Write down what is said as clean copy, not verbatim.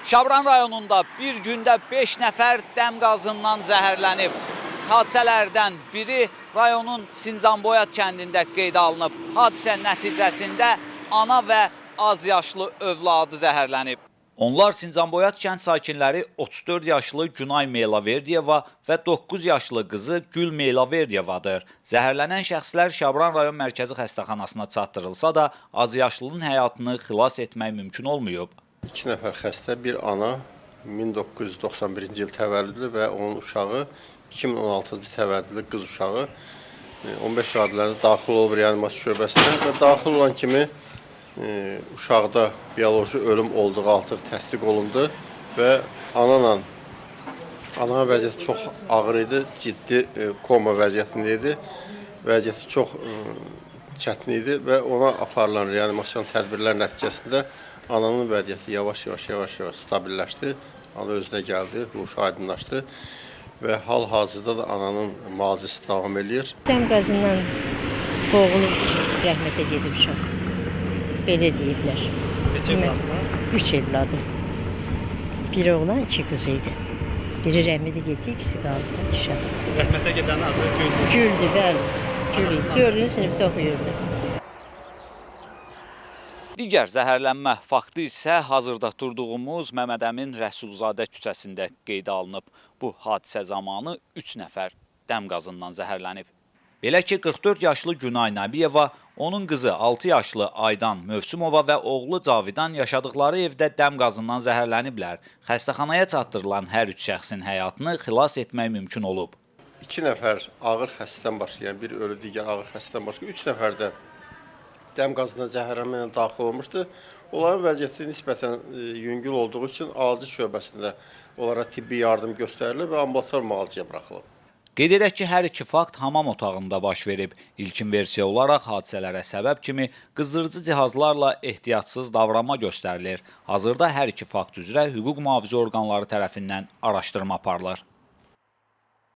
Şabran rayonunda bir gündə 5 nəfər dəm qazından zəhərlənib. Hadisələrdən biri rayonun Sincanboyat kəndində qeydə alınıb. Hadisə nəticəsində ana və az yaşlı övladı zəhərlənib. Onlar Sincanboyat kənd sakinləri 34 yaşlı Günay Meylaverdiyeva və 9 yaşlı qızı Gül Meylaverdiyevadır. Zəhərlənən şəxslər Şabran rayon mərkəzi xəstəxanasına çatdırılsa da, az yaşlının həyatını xilas etmək mümkün olmayıb. 2 nəfər xəstə, bir ana 1991-ci il təvəllüdlü və onun uşağı 2016-cı təvəllüdlü qız uşağı 15 radilərində daxil olub reanimasiya şöbəsinə və daxil olan kimi uşaqda bioloji ölüm olduğu artıq təsdiq olundu və ana vəziyyəti çox ağır idi, ciddi koma vəziyyətində idi. Vəziyyəti çox çətin idi və ona aparılan reanimasiya tədbirlər nəticəsində ananın vəziyyəti yavaş-yavaş stabilləşdi. Ana özünə gəldi, huşu aydınlaşdı və hal-hazırda da ananın müalicəsi davam edir. Dəm qazından boğulub rəhmətə gedib uşaq. Belə deyiblər. Neçə evladı var? 3 evladı. Bir oğlan, 2 qız idi. Biri rəhmətə getdi, ikisi qaldı. Uşaq. Rəhmətə gedən adı Güldür. Güldü, bəli. Güldü. 4-cü sinifdə oxuyurdu. Digər zəhərlənmə faktı isə hazırda durduğumuz Məmmədəmin Rəsulzadə küçəsində qeydə alınıb. Bu hadisə zamanı 3 nəfər dəm qazından zəhərlənib. Belə ki, 44 yaşlı Günay Nəbiyeva, onun qızı 6 yaşlı Aydan Mövsümova və oğlu Cavidan yaşadıkları evdə dəm qazından zəhərləniblər. Xəstəxanaya çatdırılan hər 3 şəxsin həyatını xilas etmək mümkün olub. 2 nəfər ağır xəstədən başqa, yəni bir ölü, digər ağır xəstədən başqa 3 nəfər də dəm qazından zəhərlənmə ilə daxil olmuşdu. Onların vəziyyəti nisbətən yüngül olduğu üçün acil şöbəsində onlara tibbi yardım göstərilib və ambulator müalicəyə buraxılıb. Qeyd edək ki, hər iki fakt hamam otağında baş verib. İlkin versiya olaraq hadisələrə səbəb kimi qızdırıcı cihazlarla ehtiyatsız davranma göstərilir. Hazırda hər iki fakt üzrə hüquq mühafizə orqanları tərəfindən araşdırma aparılır.